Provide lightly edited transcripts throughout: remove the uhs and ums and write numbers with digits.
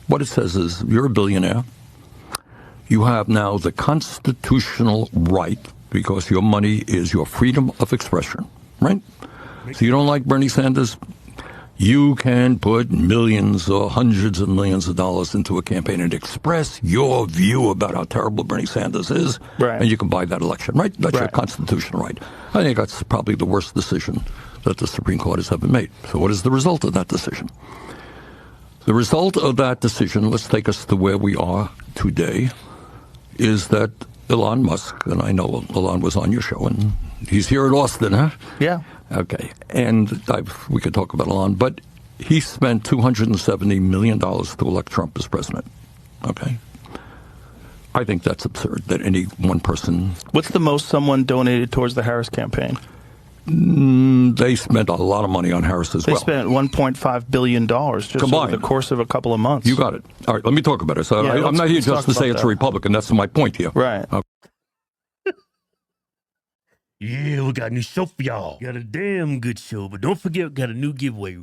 what it says is you're a billionaire. You have now the constitutional right, because your money is your freedom of expression, right? So you don't like Bernie Sanders? You can put millions or hundreds of millions of dollars into a campaign and express your view about how terrible Bernie Sanders is, right. And you can buy that election, right? That's your constitutional right. I think that's probably the worst decision that the Supreme Court has ever made. So what is the result of that decision? The result of that decision, let's take us to where we are today, is that Elon Musk, and I know Elon was on your show, and he's here in Austin, huh? Yeah. Okay, and we could talk about Elon, but he spent $270 million to elect Trump as president. Okay, I think that's absurd that any one person. What's the most someone donated towards the Harris campaign? They spent a lot of money on Harris as well. They spent $1.5 billion just combined over the course of a couple of months. You got it. All right, let me talk about it. So I'm not here just to say it's a Republican. That's my point here. Right. Okay. Yeah, we got a new show for y'all. Got a damn good show, but don't forget, we got a new giveaway.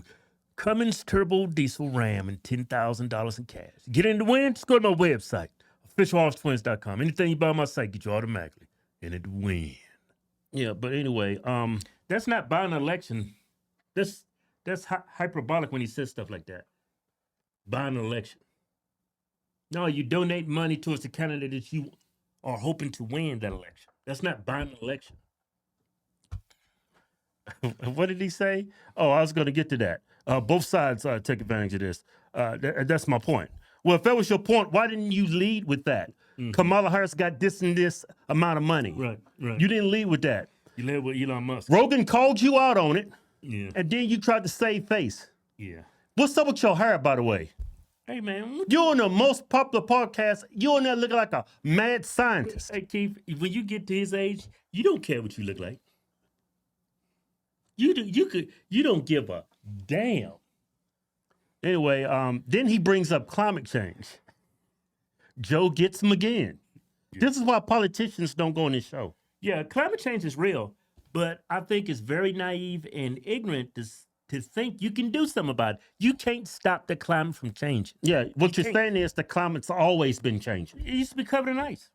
Cummins Turbo Diesel Ram and $10,000 in cash. Get in to win? Just go to my website, officialhorsetwins.com. Anything you buy on my site, get you automatically in it to win. Yeah, but anyway, that's not buying an election. That's hyperbolic when he says stuff like that. Buying an election. No, you donate money towards the candidate that you are hoping to win that election. That's not buying an election. What did he say? Oh, I was going to get to that. Both sides take advantage of this. That's my point. Well, if that was your point, why didn't you lead with that? Mm-hmm. Kamala Harris got this and this amount of money. Right. You didn't lead with that. You led with Elon Musk. Rogan called you out on it, and then you tried to save face. Yeah. What's up with your hair, by the way? Hey, man. You're on the most popular podcast. You're on there looking like a mad scientist. Hey, Keith, when you get to his age, you don't care what you look like. You don't give a damn. Anyway, then he brings up climate change. Joe gets him again. Yeah. This is why politicians don't go on this show. Yeah, climate change is real, but I think it's very naive and ignorant to think you can do something about it. You can't stop the climate from changing. Yeah, what you're saying is the climate's always been changing. It used to be covered in ice.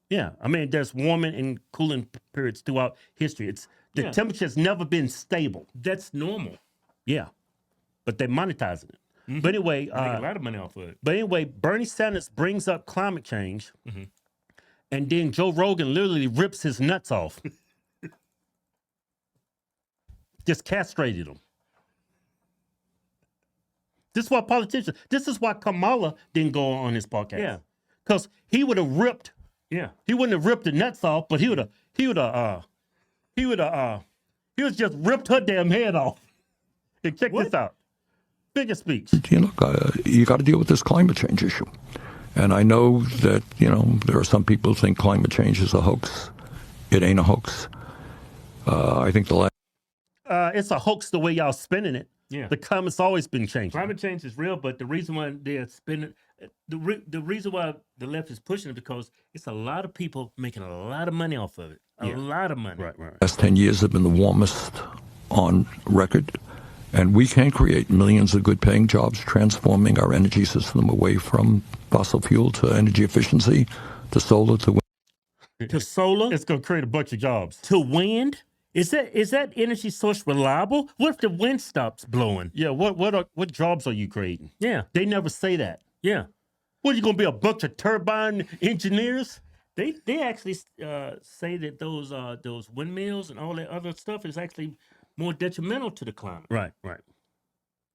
Yeah, I mean, there's warming and cooling periods throughout history. The temperature has never been stable. That's normal. Yeah, but they're monetizing it. Mm-hmm. But anyway, make a lot of money off of it. But anyway, Bernie Sanders brings up climate change, and then Joe Rogan literally rips his nuts off. Just castrated him. This is why politicians. This is why Kamala didn't go on his podcast. Yeah, because he would have ripped. Yeah, he wouldn't have ripped the nuts off, but he would have just ripped her damn head off. And check this out. Figure speech. You got to deal with this climate change issue. And I know that, there are some people who think climate change is a hoax. It ain't a hoax. I think it's a hoax the way y'all spinning it. Yeah. The climate's always been changing. Climate change is real, but the reason why they're spinning the reason why the left is pushing it because it's a lot of people making a lot of money off of it. A lot of money. Right. Last 10 years have been the warmest on record. And we can create millions of good-paying jobs, transforming our energy system away from fossil fuel to energy efficiency, to solar, to wind. To solar? It's going to create a bunch of jobs. To wind? Is that energy source reliable? What if the wind stops blowing? Yeah, what jobs are you creating? Yeah. They never say that. Yeah. What, are you going to be a bunch of turbine engineers? They actually say that those windmills and all that other stuff is actually more detrimental to the climate. Right.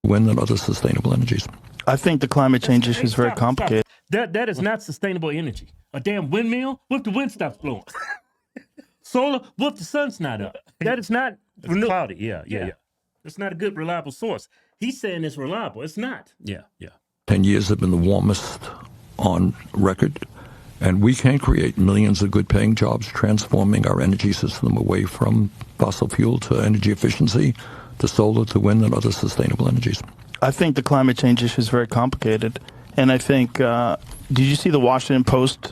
Wind and other sustainable energies. I think the climate change issue is very complicated. That is not sustainable energy. A damn windmill, what if the wind stops blowing? Solar, what if the sun's not up? That is not cloudy. Yeah. It's not a good, reliable source. He's saying it's reliable. It's not. Yeah. 10 years have been the warmest on record. And we can create millions of good-paying jobs, transforming our energy system away from fossil fuel to energy efficiency, to solar, to wind, and other sustainable energies. I think the climate change issue is very complicated. And I think, did you see the Washington Post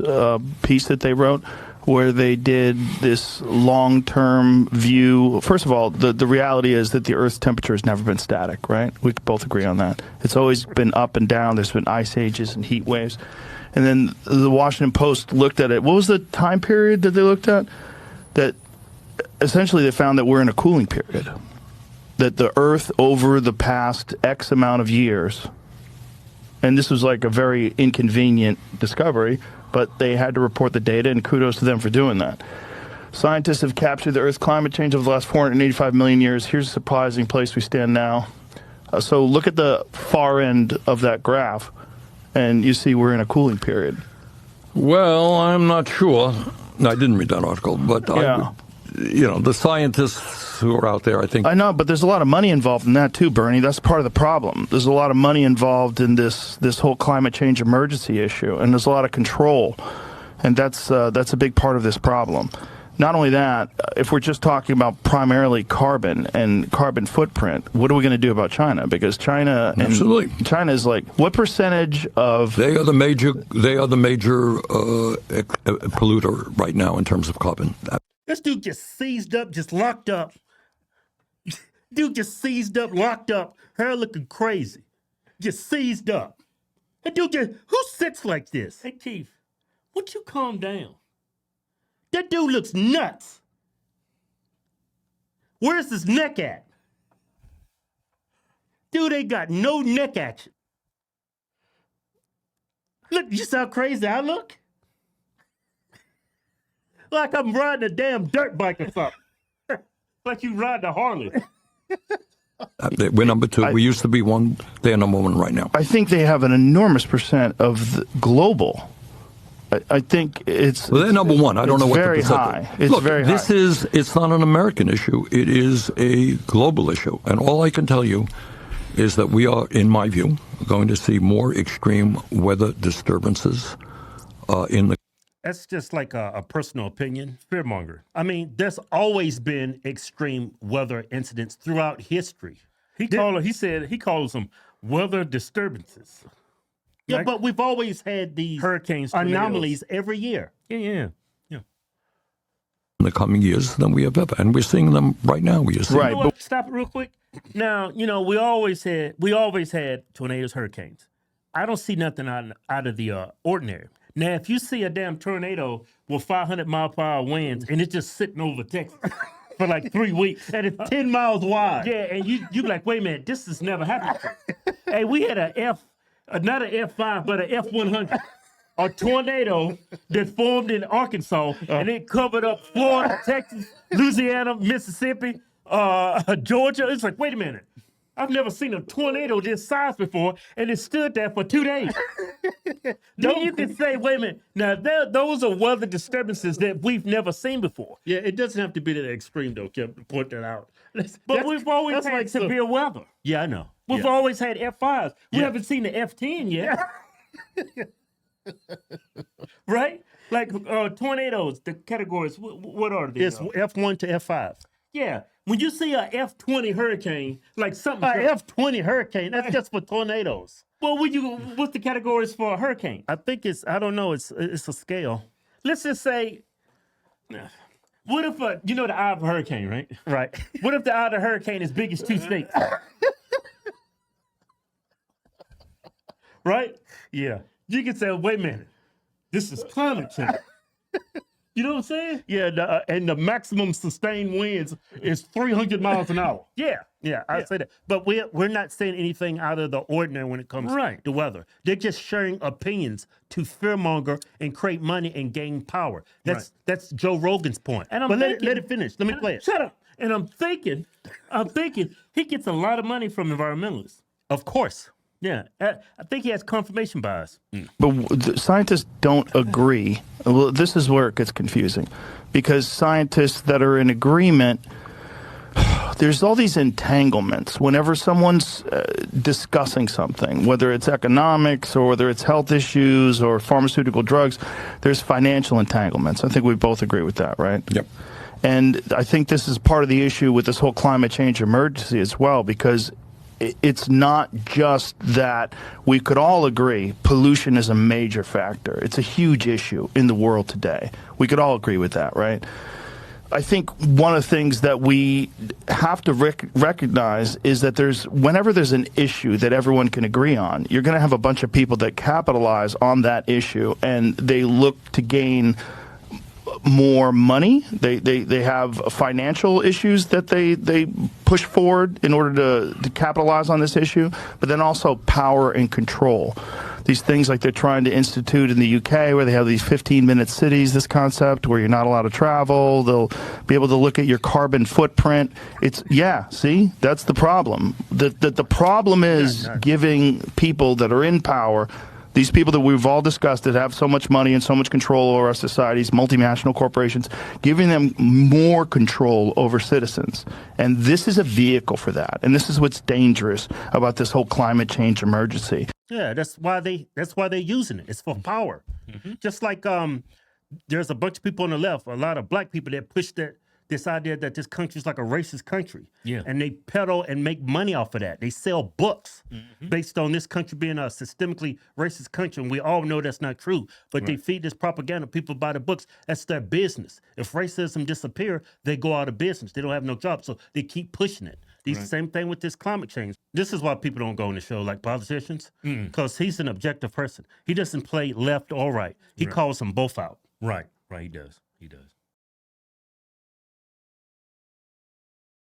piece that they wrote where they did this long-term view. First of all, the reality is that the Earth's temperature has never been static, right? We could both agree on that. It's always been up and down. There's been ice ages and heat waves. And then the Washington Post looked at it. What was the time period that they looked at? That essentially they found that we're in a cooling period. That the Earth over the past X amount of years, and this was like a very inconvenient discovery, but they had to report the data, and kudos to them for doing that. Scientists have captured the Earth's climate change over the last 485 million years. Here's a surprising place we stand now. So look at the far end of that graph, and you see we're in a cooling period. Well, I'm not sure. No, I didn't read that article, but Yeah. the scientists who are out there, I think. I know, but there's a lot of money involved in that too, Bernie. That's part of the problem. There's a lot of money involved in this whole climate change emergency issue, and there's a lot of control, and that's a big part of this problem. Not only that, if we're just talking about primarily carbon and carbon footprint, what are we going to do about China? Because China is like, what percentage of They are the major polluter right now in terms of carbon. This dude just seized up, just locked up. Dude just seized up, locked up, hair looking crazy. Just seized up. That dude who sits like this? Hey, Keith, won't you calm down? That dude looks nuts. Where's his neck at? Dude ain't got no neck action. Look, you see how crazy I look? Like I'm riding a damn dirt bike or something. Like you ride a Harley. We're number two. We used to be one. They're number one right now. I think they have an enormous percent of the global. I think it's they're number one. I don't know what the percentage. High. It's Look, very high. It's not an American issue. It is a global issue. And all I can tell you is that we are, in my view, going to see more extreme weather disturbances in the. That's just like a personal opinion. Fearmonger. I mean, there's always been extreme weather incidents throughout history. He calls them weather disturbances. Yeah, like, but we've always had these hurricanes, anomalies every year. Yeah. In the coming years than we have ever, and we're seeing them right now. Right. But stop it real quick. Now, we always had tornadoes, hurricanes. I don't see nothing out of the ordinary. Now, if you see a damn tornado with 500-mile-per-hour winds and it's just sitting over Texas for like 3 weeks and it's 10 miles wide, yeah, and you be like, wait a minute, this has never happened. Hey, we had not an F5, but an F100, a tornado that formed in Arkansas, and it covered up Florida, Texas, Louisiana, Mississippi, Georgia. It's like, wait a minute. I've never seen a tornado this size before, and it stood there for 2 days. Then you can say, wait a minute, now those are weather disturbances that we've never seen before. Yeah, it doesn't have to be that extreme, though, Kevin, to point that out. But we've always had severe weather. Yeah, I know. We've always had F5s. We haven't seen the F10 yet. Right? Like tornadoes, the categories, what are they? It's F1 to F5. Yeah. When you see a F20 hurricane, like something... F20 hurricane, that's just for tornadoes. Well, what's the categories for a hurricane? I think I don't know, it's a scale. Let's just say, what if, the eye of a hurricane, right? Right. What if the eye of the hurricane is big as 2 states? Right? Yeah. You can say, wait a minute, this is climate change. You know what I'm saying? Yeah, and the maximum sustained winds is 300 miles an hour. Yeah, I say that. But we're not saying anything out of the ordinary when it comes to weather. They're just sharing opinions to fearmonger and create money and gain power. That's Joe Rogan's point. And let it finish. Let me play it. Shut up. And I'm thinking he gets a lot of money from environmentalists. Of course. Yeah, I think he has confirmation bias. But scientists don't agree. Well, this is where it gets confusing, because scientists that are in agreement, there's all these entanglements. Whenever someone's discussing something, whether it's economics or whether it's health issues or pharmaceutical drugs, there's financial entanglements. I think we both agree with that, right? Yep. And I think this is part of the issue with this whole climate change emergency as well, because it's not just that. We could all agree pollution is a major factor. It's a huge issue in the world today. We could all agree with that, right? I think one of the things that we have to recognize is that whenever there's an issue that everyone can agree on, you're going to have a bunch of people that capitalize on that issue, and they look to gain more money. They have financial issues that they push forward in order to capitalize on this issue, but then also power and control. These things like they're trying to institute in the UK, where they have these 15-minute cities, this concept where you're not allowed to travel. They'll be able to look at your carbon footprint. See, that's the problem. The problem is giving people that are in power, these people that we've all discussed that have so much money and so much control over our societies, multinational corporations, giving them more control over citizens. And this is a vehicle for that. And this is what's dangerous about this whole climate change emergency. Yeah, that's why they're using it. It's for power. Just like there's a bunch of people on the left, a lot of black people that push this idea that this country is like a racist country. Yeah. And they peddle and make money off of that. They sell books based on this country being a systemically racist country. And we all know that's not true. But they feed this propaganda. People buy the books. That's their business. If racism disappears, they go out of business. They don't have no jobs. So they keep pushing it. Same thing with this climate change. This is why people don't go on the show like politicians, because he's an objective person. He doesn't play left or right. He calls them both out. Right, he does.